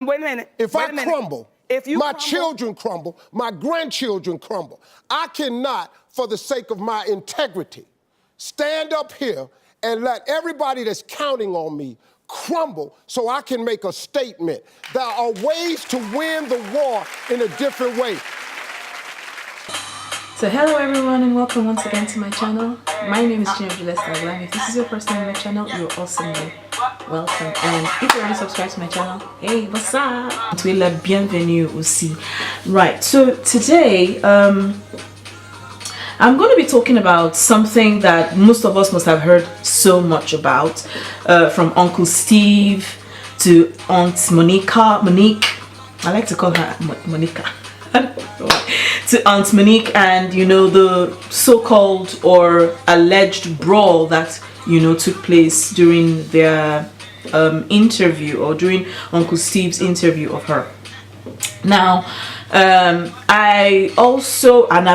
Wait a minute. If I crumble, if you my children crumble, my grandchildren crumble. I cannot, for the sake of my integrity, stand up here and let everybody that's counting on me crumble so I can make a statement. There are ways to win the war in a different way. So hello everyone and welcome once again to my channel. My name is JULIETTSSTYLEGLAM. If this is your first time on my channel, you're awesomely welcome. And if you're already subscribed to my channel, hey, what's up? Bienvenue aussi. Right, so today I'm going to be talking about something that most of us must have heard so much about, from Uncle Steve to Aunt Monique. I like to call her Monica. To Aunt Monique, and you know, the so-called or alleged brawl that, you know, took place during their interview, or during Uncle Steve's interview of her. Now I've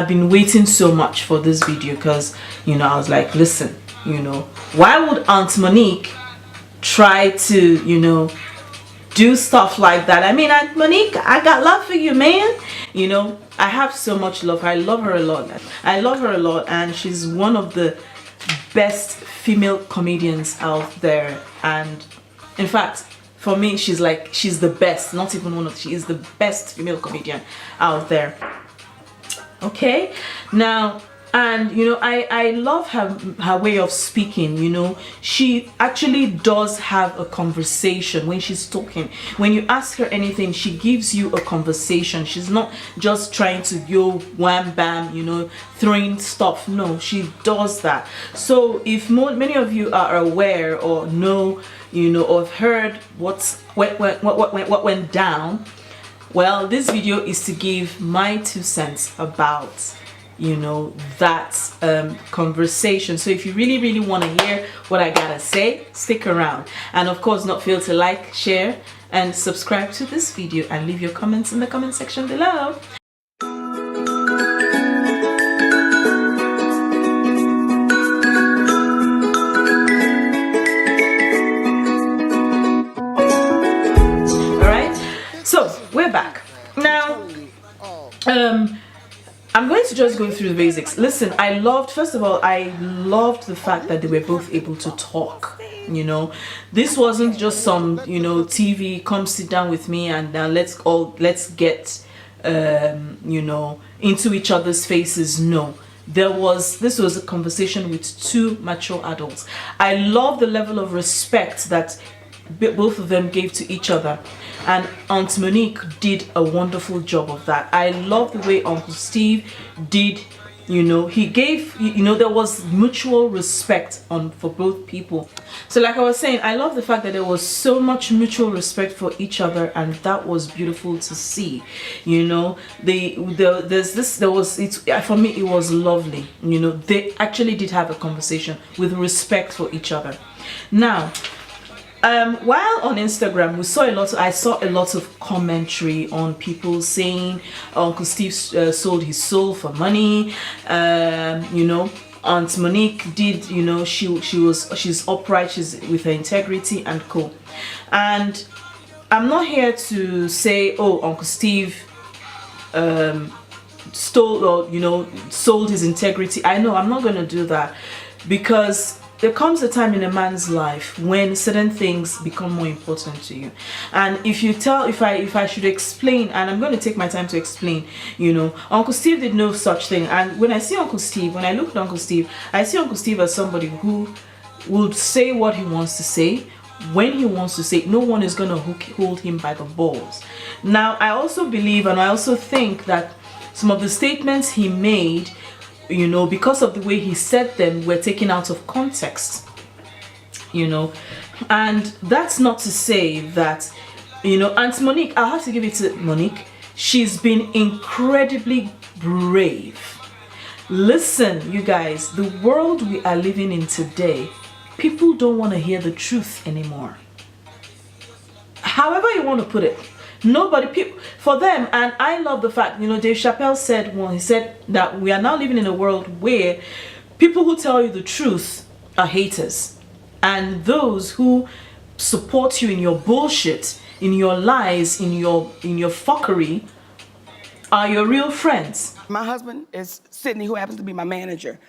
been waiting so much for this video because, you know, I was like, listen, you know, why would Aunt Monique try to, you know, do stuff like that? I mean, Aunt Monique, I got love for you, man. You know, I have so much love. I love her a lot. I love her a lot, and she's one of the best female comedians out there. And in fact, for me, she's the best. Not even one of, she is the best female comedian out there. Okay, now, and you know, I love her way of speaking. You know, she actually does have a conversation when she's talking. When you ask her anything, she gives you a conversation. She's not just trying to go wham bam, you know, throwing stuff. No, she does that. So if many of you are aware or know, you know, or have heard what went down, well, this video is to give my 2 cents about, you know, that conversation. So if you really want to hear what I gotta say, stick around, and of course not fail to like, share and subscribe to this video, and leave your comments in the comment section below. Alright, so we're back now. I'm going to just go through the basics. Listen, first of all, I loved the fact that they were both able to talk. You know, this wasn't just some, you know, TV, come sit down with me and now let's get you know, into each other's faces. No, this was a conversation with two mature adults. I love the level of respect that both of them gave to each other, and Aunt Monique did a wonderful job of that. I love the way Uncle Steve did, you know, he gave, you know, there was mutual respect for both people. So like I was saying, I love the fact that there was so much mutual respect for each other, and that was beautiful to see. You know, for me it was lovely. You know, they actually did have a conversation with respect for each other. Now, while on Instagram, I saw a lot of commentary on people saying Uncle Steve sold his soul for money. You know, Aunt Monique did, you know, she's upright, she's with her integrity and co. And I'm not here to say, oh, Uncle Steve stole, or, you know, sold his integrity. I know I'm not going to do that, because there comes a time in a man's life when certain things become more important to you. And if I should explain, and I'm going to take my time to explain, you know, Uncle Steve did no such thing. And when I see Uncle Steve, when I look at Uncle Steve, I see Uncle Steve as somebody who would say what he wants to say, when he wants to say it. No one is going to hold him by the balls. Now, I also believe, and I also think that some of the statements he made, you know, because of the way he said them, were taken out of context, you know. And that's not to say that, you know, Aunt Monique, I'll have to give it to Monique, she's been incredibly brave. Listen, you guys, the world we are living in today, people don't want to hear the truth anymore. However you want to put it, people for them. And I love the fact, you know, Dave Chappelle said, well, he said that we are now living in a world where people who tell you the truth are haters, and those who support you in your bullshit in your lies, in your fuckery, are your real friends. My husband is Sydney, who happens to be my manager.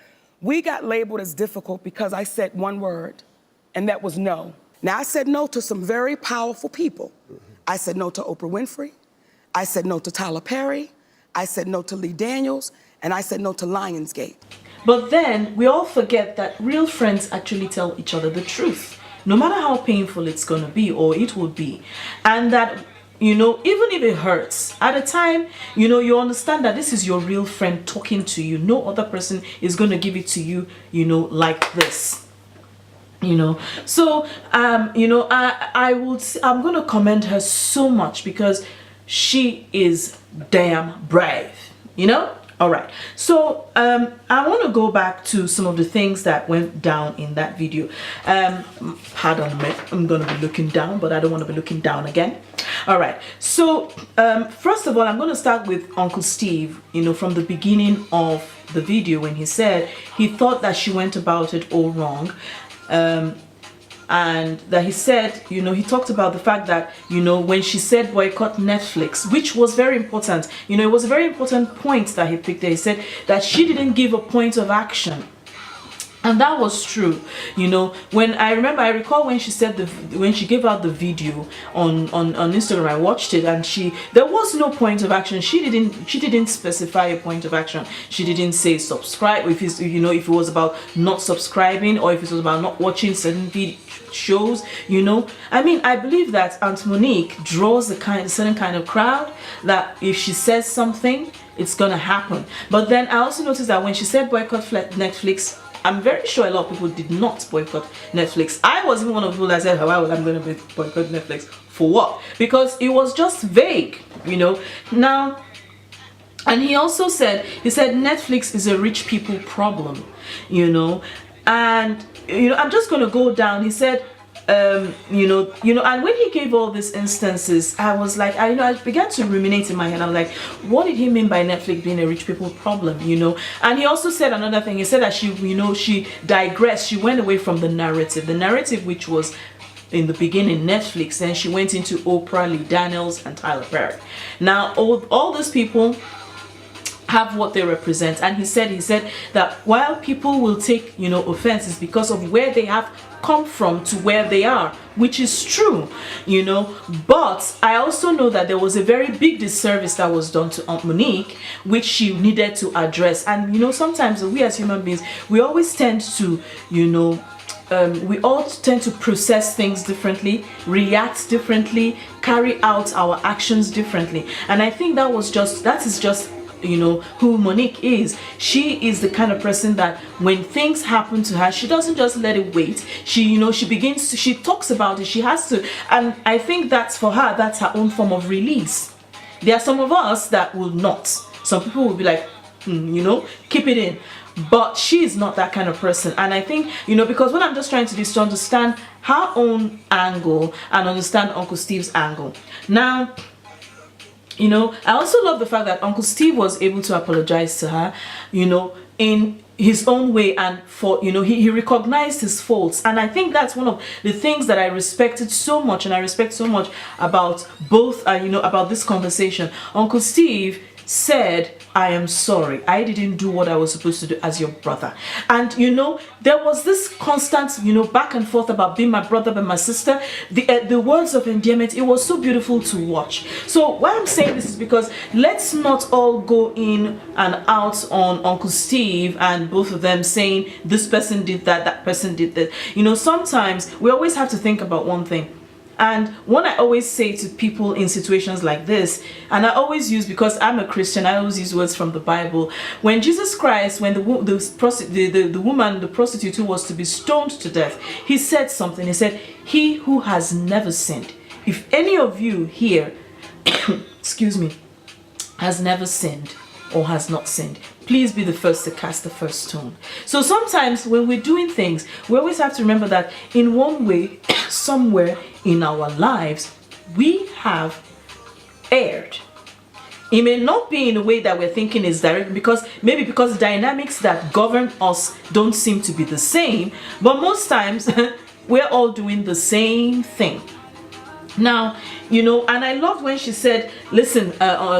We got labeled as difficult because I said one word, and that was no. Now, I said no to some very powerful people. I said no to Oprah Winfrey. I said no to Tyler Perry. I said no to Lee Daniels. And I said no to Lionsgate. But then we all forget that real friends actually tell each other the truth, no matter how painful it's going to be or it will be. And that, you know, even if it hurts, at a time, you know, you understand that this is your real friend talking to you. No other person is going to give it to you, you know, like this. You know, so you know, I'm going to commend her so much because she is damn brave, you know. All right, so I want to go back to some of the things that went down in that video. Pardon me, I'm going to be looking down, but I don't want to be looking down again. All right, so first of all, I'm going to start with Uncle Steve, you know, from the beginning of the video when he said he thought that she went about it all wrong. And that he said, you know, he talked about the fact that, you know, when she said boycott Netflix, which was very important, you know, it was a very important point that he picked there. He said that she didn't give a point of action. And that was true, you know. When I recall when she said when she gave out the video on Instagram, I watched it, and there was no point of action. She didn't specify a point of action. She didn't say subscribe, if it's, you know, if it was about not subscribing or if it was about not watching certain shows, you know. I mean, I believe that Aunt Monique draws a certain kind of crowd that if she says something, it's gonna happen. But then I also noticed that when she said boycott Netflix, I'm very sure a lot of people did not boycott Netflix. I was even one of the people that said, "How I'm going to boycott Netflix for what?" Because it was just vague, you know. Now, and he also said, Netflix is a rich people problem, you know. And you know, I'm just going to go down. He said, you know, and when he gave all these instances, I was like, I began to ruminate in my head. I'm like, what did he mean by Netflix being a rich people problem, you know? And he also said another thing. He said that she, you know, she digressed. She went away from the narrative which was in the beginning Netflix, and she went into Oprah, Lee Daniels, and Tyler Perry. Now, all these people have what they represent, and he said that while people will take, you know, offense, is because of where they have come from to where they are, which is true, you know. But I also know that there was a very big disservice that was done to Aunt Monique, which she needed to address. And you know, sometimes we as human beings, we always tend to, you know, we all tend to process things differently, react differently, carry out our actions differently. And I think that is just you know who Monique is. She is the kind of person that when things happen to her, she doesn't just let it wait. She talks about it. She has to. And I think that's, for her, that's her own form of release. There are some of us that will not. Some people will be like, you know, keep it in. But she is not that kind of person. And I think, you know, because what I'm just trying to do is to understand her own angle and understand Uncle Steve's angle. Now, you know, I also love the fact that Uncle Steve was able to apologize to her, you know, in his own way, and for, you know, he recognized his faults. And I think that's one of the things that I respected so much, and I respect so much about both, you know, about this conversation. Uncle Steve said, I am sorry, I didn't do what I was supposed to do as your brother. And you know, there was this constant, you know, back and forth about being my brother, but my sister. The words of endearment, it was so beautiful to watch. So why I'm saying this is because let's not all go in and out on Uncle Steve and both of them saying this person did that, that person did that. You know, sometimes we always have to think about one thing. And what I always say to people in situations like this, and I always use, because I'm a Christian, I always use words from the Bible. When Jesus Christ, when the woman, the prostitute who was to be stoned to death, he said something. He said, he who has never sinned, if any of you here, excuse me, has never sinned or has not sinned, please be the first to cast the first stone. So sometimes when we're doing things, we always have to remember that in one way, somewhere in our lives, we have erred. It may not be in a way that we're thinking is direct, because dynamics that govern us don't seem to be the same, but most times we're all doing the same thing. Now, you know, and I loved when she said, listen,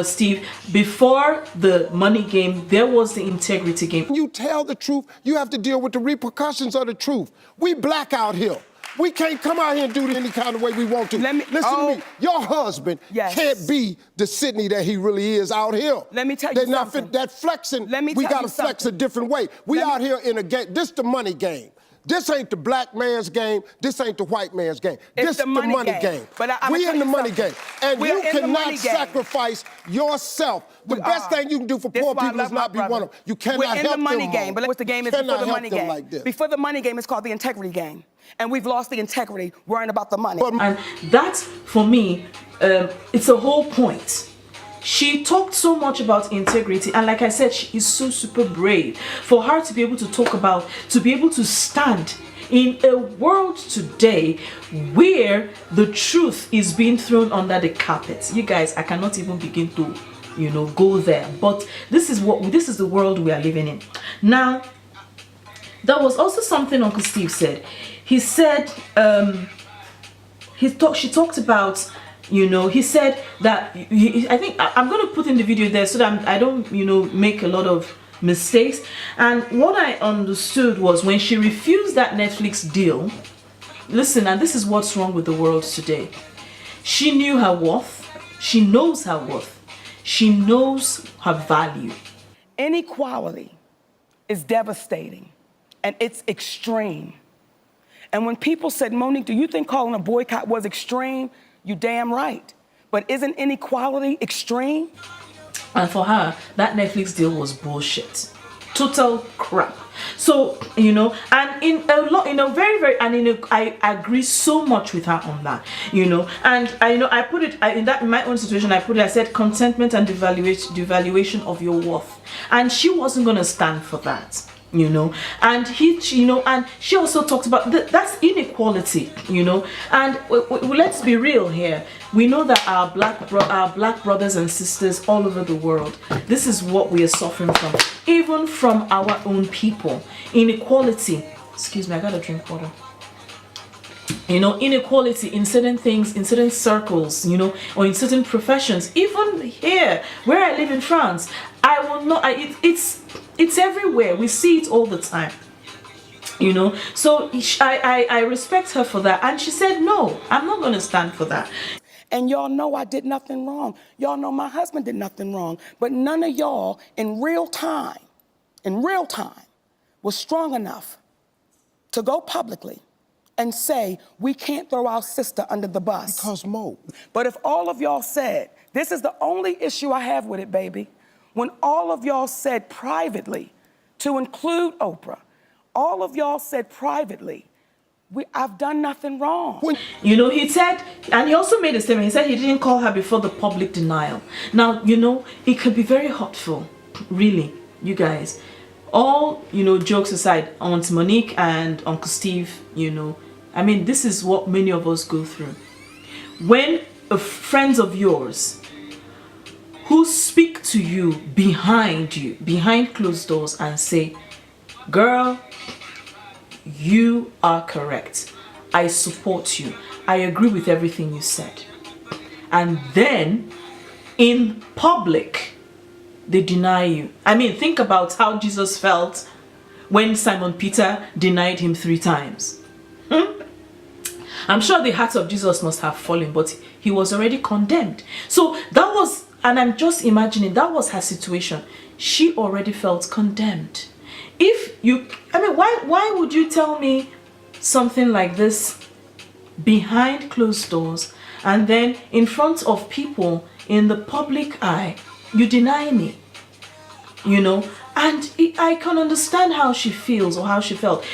Steve, before the money game, there was the integrity game. When you tell the truth, you have to deal with the repercussions of the truth. We black out here. We can't come out here and do it any kind of way we want to. Listen to me. Your husband can't be the Sydney that he really is out here. Let me tell you something. That flexing, we got to flex a different way. We out here in a game. This the money game. This ain't the black man's game. This ain't the white man's game. This the money game. But we in the money game. And you cannot sacrifice yourself. The best thing you can do for poor people is not be one of them. You cannot help them. We're in the money game, but what's the game is before the money game. Like this. Before the money game, it's called the integrity game. And we've lost the integrity worrying about the money. And that, for me, it's a whole point. She talked so much about integrity, and like I said, she is so super brave. For her to be able to talk about, to be able to stand in a world today where the truth is being thrown under the carpet. You guys, I cannot even begin to, you know, go there. But this is the world we are living in. Now, there was also something Uncle Steve said. He said, she talked about, you know, he said that, I think, I'm going to put in the video there so that I don't, you know, make a lot of mistakes. And what I understood was when she refused that Netflix deal, listen, and this is what's wrong with the world today. She knew her worth. She knows her worth. She knows her value. Inequality is devastating and it's extreme. And when people said, Monique, do you think calling a boycott was extreme? You damn right. But isn't inequality extreme? And for her, that Netflix deal was bullshit. Total crap. So, you know, and I agree so much with her on that, you know. And I put it in my own situation. I said contentment and devaluation of your worth. And she wasn't going to stand for that. You know, and and she also talked about that's inequality, you know. And let's be real here. We know that our black brothers and sisters all over the world, this is what we are suffering from, even from our own people. Inequality. Excuse me, I gotta drink water. You know, inequality in certain things, in certain circles, you know, or in certain professions. Even here, where I live in France, I will not. It's everywhere. We see it all the time. You know, so I respect her for that, and she said, "No, I'm not going to stand for that." And y'all know I did nothing wrong. Y'all know my husband did nothing wrong. But none of y'all in real time, was strong enough to go publicly and say, we can't throw our sister under the bus. Because Mo. But if all of y'all said, this is the only issue I have with it, baby, when all of y'all said privately, to include Oprah, all of y'all said privately, I've done nothing wrong. You know, he said, and he also made a statement, he said he didn't call her before the public denial. Now, you know, it could be very hurtful, really, you guys. All, you know, jokes aside, Aunt Monique and Uncle Steve, you know, I mean, this is what many of us go through. When friends of yours who speak to you, behind closed doors and say, girl, you are correct. I support you. I agree with everything you said. And then, in public, they deny you. I mean, think about how Jesus felt when Simon Peter denied him 3 times. I'm sure the heart of Jesus must have fallen, but he was already condemned. So that was, and I'm just imagining, that was her situation. She already felt condemned. If you, I mean, why would you tell me something like this behind closed doors and then in front of people in the public eye, you deny me? You know, and I can understand how she feels or how she felt.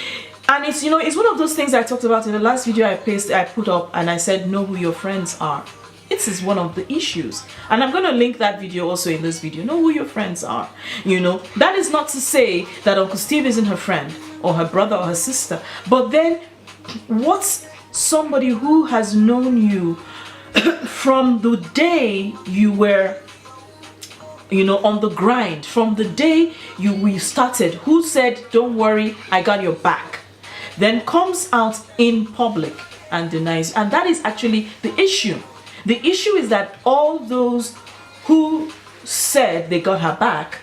And it's, you know, it's one of those things I talked about in the last video I put up, and I said, know who your friends are. This is one of the issues. And I'm going to link that video also in this video. Know who your friends are. You know, that is not to say that Uncle Steve isn't her friend or her brother or her sister. But then what's somebody who has known you from the day you were, you know, on the grind, from the day we started, who said, don't worry, I got your back, then comes out in public and denies. And that is actually the issue. The issue is that all those who said they got her back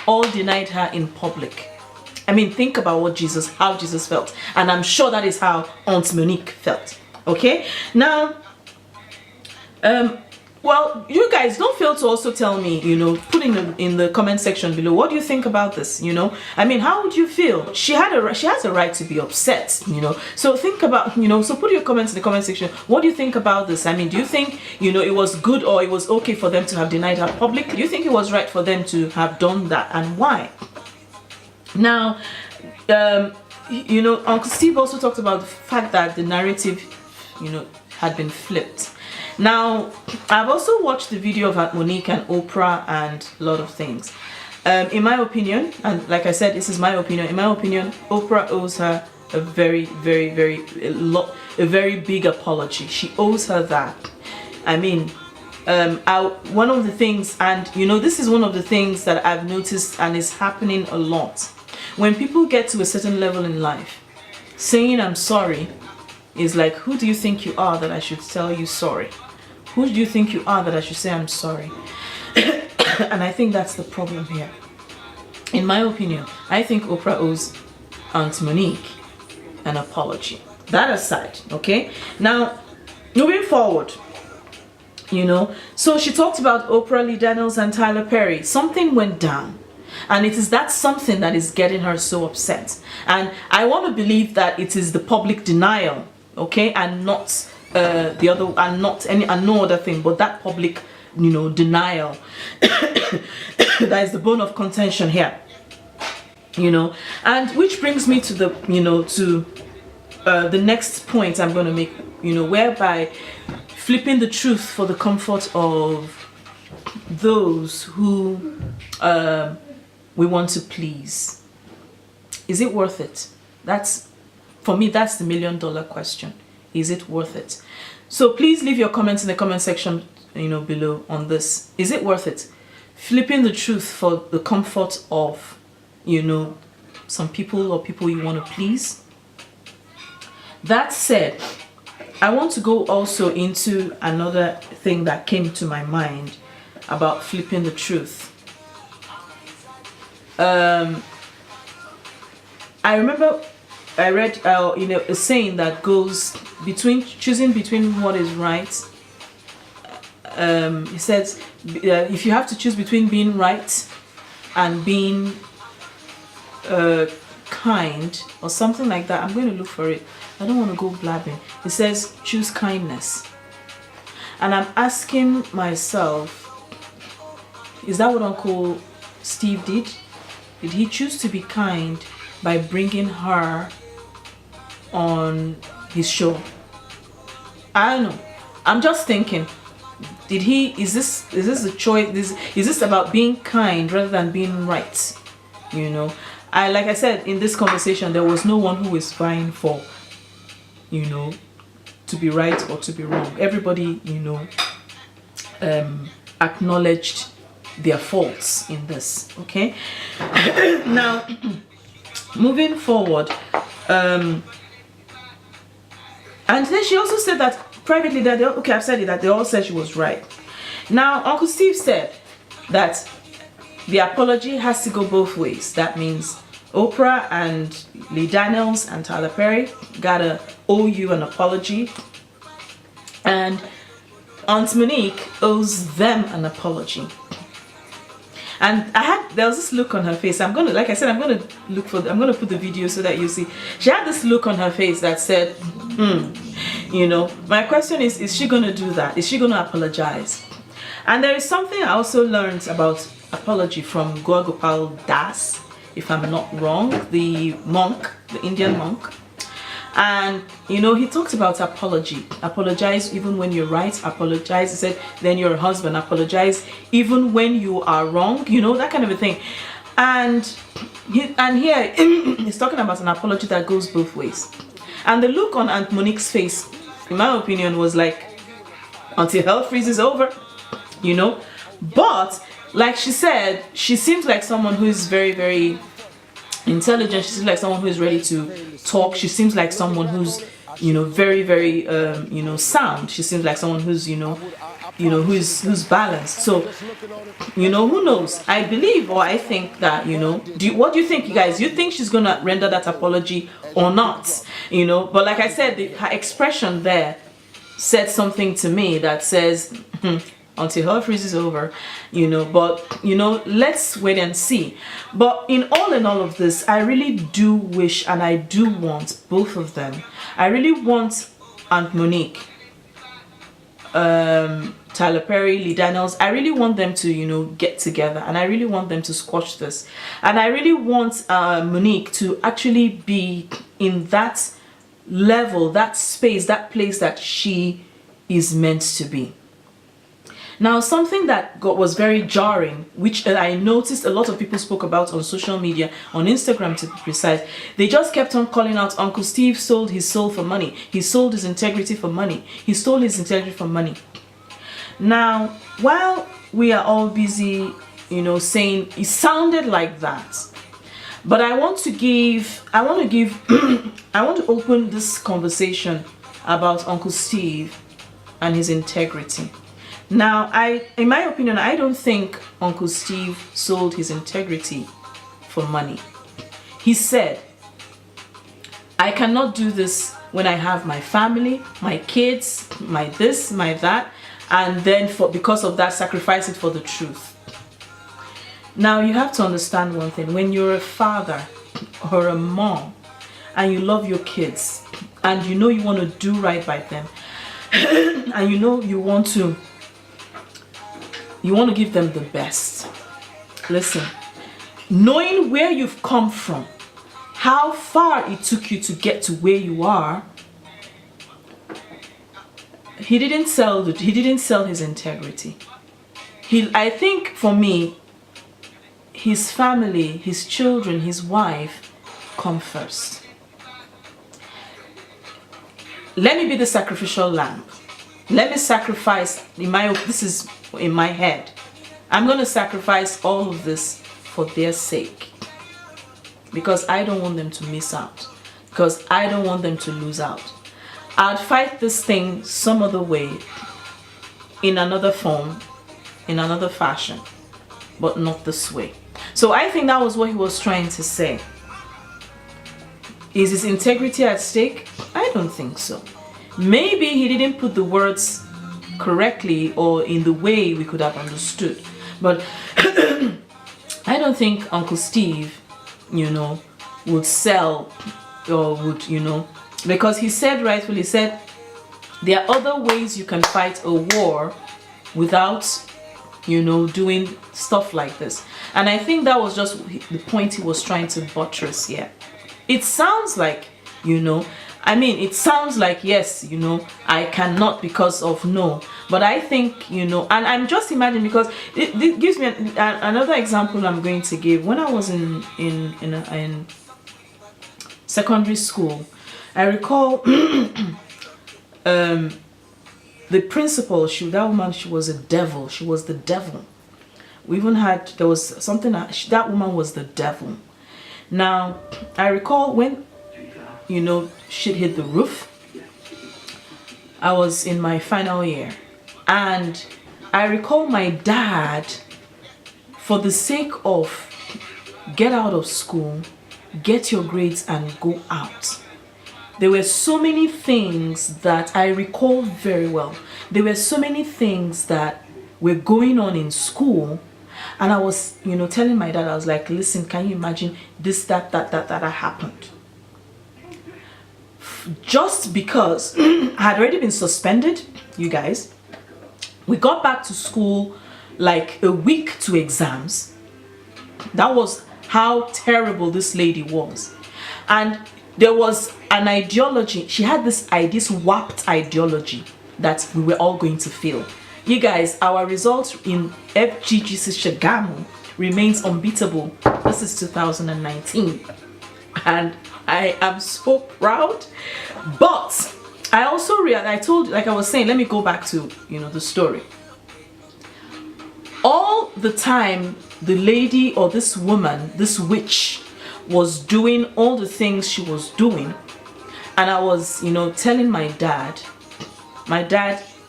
all denied her in public. I mean, think about how Jesus felt. And I'm sure that is how Aunt Monique felt. Okay? Now, well, you guys don't fail to also tell me, you know, put in the comment section below, what do you think about this, you know? I mean, how would you feel? She has a right to be upset, you know? So think about, you know, so put your comments in the comment section. What do you think about this? I mean, do you think, you know, it was good or it was okay for them to have denied her publicly? Do you think it was right for them to have done that, and why? Now, you know, Uncle Steve also talked about the fact that the narrative, you know, had been flipped. Now, I've also watched the video of Monique and Oprah and a lot of things. In my opinion, and like I said, this is my opinion. In my opinion, Oprah owes her a very big apology. She owes her that. I mean, one of the things, and you know, this is one of the things that I've noticed and is happening a lot. When people get to a certain level in life, saying I'm sorry is like, who do you think you are that I should tell you sorry? Who do you think you are that I should say I'm sorry? And I think that's the problem here. In my opinion, I think Oprah owes Aunt Monique an apology. That aside, okay? Now, moving forward, you know, so she talked about Oprah, Lee Daniels, and Tyler Perry. Something went down. And it is that something that is getting her so upset. And I want to believe that it is the public denial, okay, and not the other, and no other thing, but that public, you know, denial that is the bone of contention here, you know. And which brings me to the, you know, to the next point I'm going to make, you know, whereby flipping the truth for the comfort of those who we want to please. Is it worth it? That's, for me, that's the $1 million question. Is it worth it? So please leave your comments in the comment section, you know, below on this. Is it worth it? Flipping the truth for the comfort of, you know, some people or people you want to please. That said, I want to go also into another thing that came to my mind about flipping the truth. I remember I read you know, a saying that goes choosing between what is right. It says if you have to choose between being right and being kind or something like that, I'm going to look for it. I don't want to go blabbing. It says choose kindness, and I'm asking myself, is that what Uncle Steve did? Did he choose to be kind by bringing her on his show? I don't know. I'm just thinking, did he, is this a choice? Is this about being kind rather than being right? You know, like I said, in this conversation, there was no one who was vying for, you know, to be right or to be wrong. Everybody, you know, acknowledged their faults in this, okay? Now, moving forward, and then she also said that privately that okay, I've said it, that they all said she was right. Now, Uncle Steve said that the apology has to go both ways. That means Oprah and Lee Daniels and Tyler Perry gotta owe you an apology, and Aunt Monique owes them an apology. And there was this look on her face. I'm gonna put the video so that you see. She had this look on her face that said, you know, my question is she gonna do that? Is she gonna apologize? And there is something I also learned about apology from Gopal Das, if I'm not wrong, the monk, the Indian monk. And you know, he talks about apology. Apologize even when you're right. Apologize, he said, then your husband. Apologize even when you are wrong, you know, that kind of a thing. And here he's talking about an apology that goes both ways. And the look on Aunt Monique's face, in my opinion, was like, until hell freezes over, you know. But like she said, she seems like someone who is very, very intelligent. She seems like someone who is ready to talk. She seems like someone who's you know, very, very, you know, sound. She seems like someone who's, who's balanced. So, you know, who knows? I believe, or I think that, you know, what do you think, you guys? You think she's gonna render that apology or not? You know, but like I said, her expression there said something to me that says, until hell freezes over, you know. But, you know, let's wait and see. But in all of this, I really do wish, and I do want both of them. I really want Aunt Monique, Tyler Perry, Lee Daniels, I really want them to, you know, get together, and I really want them to squash this. And I really want Monique to actually be in that level, that space, that place that she is meant to be. Now, something that was very jarring, which I noticed a lot of people spoke about on social media, on Instagram to be precise, they just kept on calling out, Uncle Steve sold his soul for money. He sold his integrity for money. He stole his integrity for money. Now, while we are all busy, you know, saying it sounded like that, but I want to open this conversation about Uncle Steve and his integrity. Now, in my opinion, I don't think Uncle Steve sold his integrity for money. He said, I cannot do this when I have my family, my kids, my this, my that, and then because of that, sacrifice it for the truth. Now, you have to understand one thing. When you're a father or a mom and you love your kids and you know you want to do right by them and you know you want to give them the best. Listen, knowing where you've come from, how far it took you to get to where you are, he didn't sell his integrity. I think for me, his family, his children, his wife come first. Let me be the sacrificial lamb. Let me sacrifice, this is in my head. I'm going to sacrifice all of this for their sake. Because I don't want them to miss out. Because I don't want them to lose out. I'd fight this thing some other way, in another form, in another fashion, but not this way. So I think that was what he was trying to say. Is his integrity at stake? I don't think so. Maybe he didn't put the words correctly or in the way we could have understood. But I don't think Uncle Steve, you know, would sell or would, you know, because he said rightfully, said there are other ways you can fight a war without, you know, doing stuff like this. And I think that was just the point he was trying to buttress here. It sounds like, you know, it sounds like, yes, you know, I cannot because of no. But I think, you know, and I'm just imagining, because it gives me another example I'm going to give. When I was in secondary school, I recall the principal, that woman, she was a devil. She was the devil. We even had, there was something, that woman was the devil. Now, I recall when, you know, shit hit the roof, I was in my final year. And I recall my dad, for the sake of get out of school, get your grades and go out. There were so many things that I recall very well. There were so many things that were going on in school. And I was, you know, telling my dad, I was like, listen, can you imagine this, that happened? Just because I had already been suspended, you guys. We got back to school like a week to exams. That was how terrible this lady was. And there was an ideology. She had this warped ideology that we were all going to fail. You guys, our results in FGGC Shagamu remains unbeatable. This is 2019. And I am so proud. But I also realized, like I was saying, let me go back to, you know, the story. All the time, the lady or this woman, this witch, was doing all the things she was doing, and I was, you know, telling my dad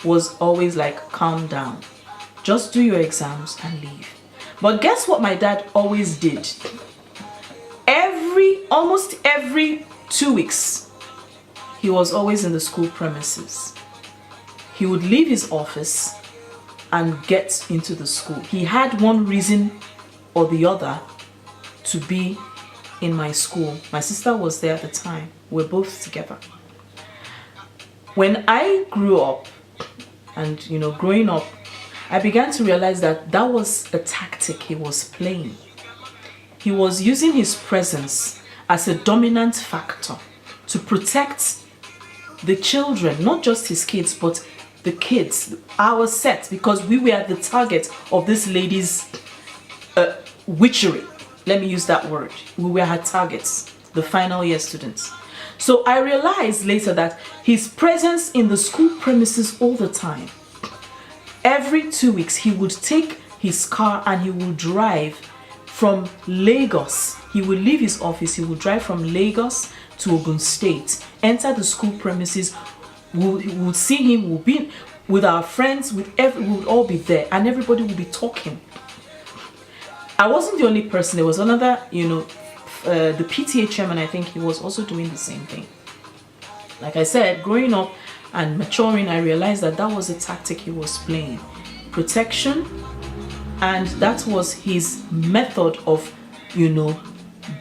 was always like, calm down, just do your exams and leave. But guess what my dad always did? Almost every 2 weeks, he was always in the school premises. He would leave his office and get into the school. He had one reason or the other to be in my school. My sister was there at the time. We're both together. When I grew up, and you know, growing up, I began to realize that that was a tactic he was playing. He was using his presence as a dominant factor to protect the children, not just his kids, but the kids, our set, because we were the target of this lady's witchery. Let me use that word. We were her targets, the final year students. So I realized later that his presence in the school premises all the time, every 2 weeks, he would take his car and he would drive from Lagos. He would leave his office, he would drive from Lagos to Ogun State, enter the school premises. We would see him, we'll be with our friends, we would all be there, and everybody would be talking. I wasn't the only person. There was another, you know, the PTA chairman, I think he was also doing the same thing. Like I said, growing up and maturing, I realized that that was a tactic he was playing. Protection, and that was his method of, you know,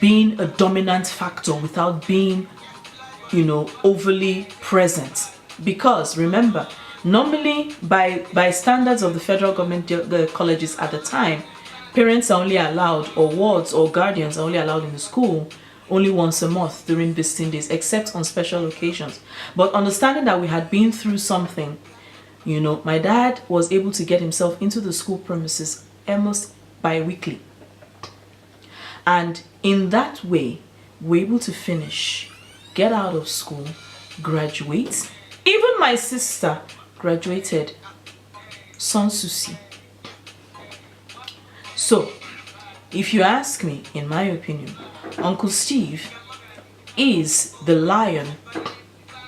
being a dominant factor without being, you know, overly present. Because remember, normally by standards of the federal government, the colleges at the time, parents are only allowed, or wards or guardians are only allowed in the school only once a month during visiting days, except on special occasions. But understanding that we had been through something, you know, my dad was able to get himself into the school premises almost bi-weekly. And in that way, we're able to finish, get out of school, graduate. Even my sister graduated sans souci. So, if you ask me, in my opinion, Uncle Steve is the lion,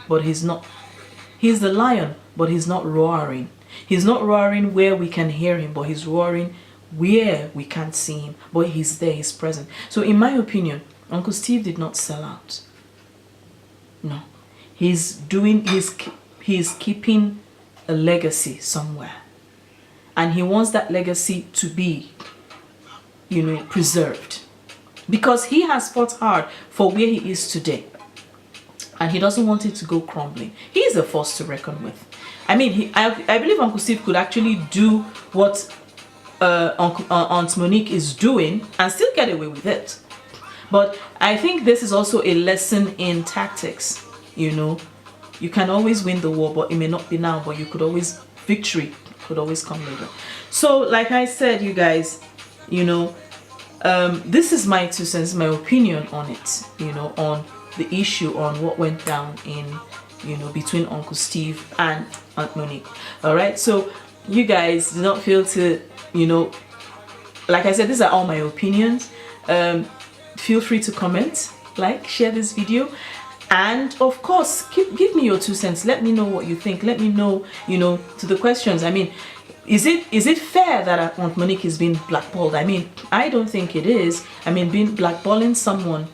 but he's not. He's the lion, but he's not roaring. He's not roaring where we can hear him, but he's roaring where we can't see him, but he's there, he's present. So in my opinion, Uncle Steve did not sell out. No. He's keeping a legacy somewhere. And he wants that legacy to be, you know, preserved. Because he has fought hard for where he is today. And he doesn't want it to go crumbling. He is a force to reckon with. I mean, I believe Uncle Steve could actually do what Aunt Monique is doing and still get away with it. But I think this is also a lesson in tactics. You know, you can always win the war, but it may not be now, but you could always, victory could always come later. So like I said, you guys, you know, this is my 2 cents, my opinion on it, you know, on the issue, on what went down in, you know, between Uncle Steve and Aunt Monique. All right, so you guys do not feel to, you know, like I said, these are all my opinions. Feel free to comment, like, share this video, and of course give me your 2 cents. Let me know what you think. Let me know, you know, to the questions. I mean, is it fair that Aunt Monique is being blackballed? I mean, I don't think it is. I mean, being blackballing someone,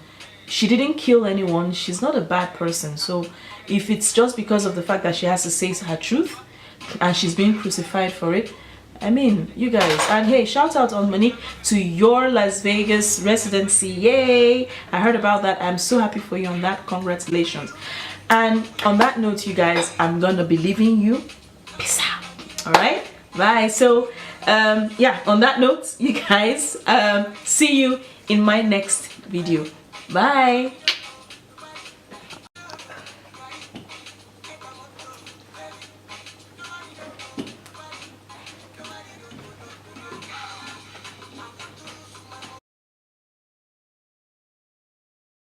she didn't kill anyone, she's not a bad person. So if it's just because of the fact that she has to say her truth and she's being crucified for it, I mean, you guys. And hey, shout out on Monique to your Las Vegas residency. Yay! I heard about that. I'm so happy for you on that. Congratulations. And on that note, you guys, I'm gonna be leaving you. Peace out. All right, bye. So yeah, on that note, you guys, see you in my next video. Bye.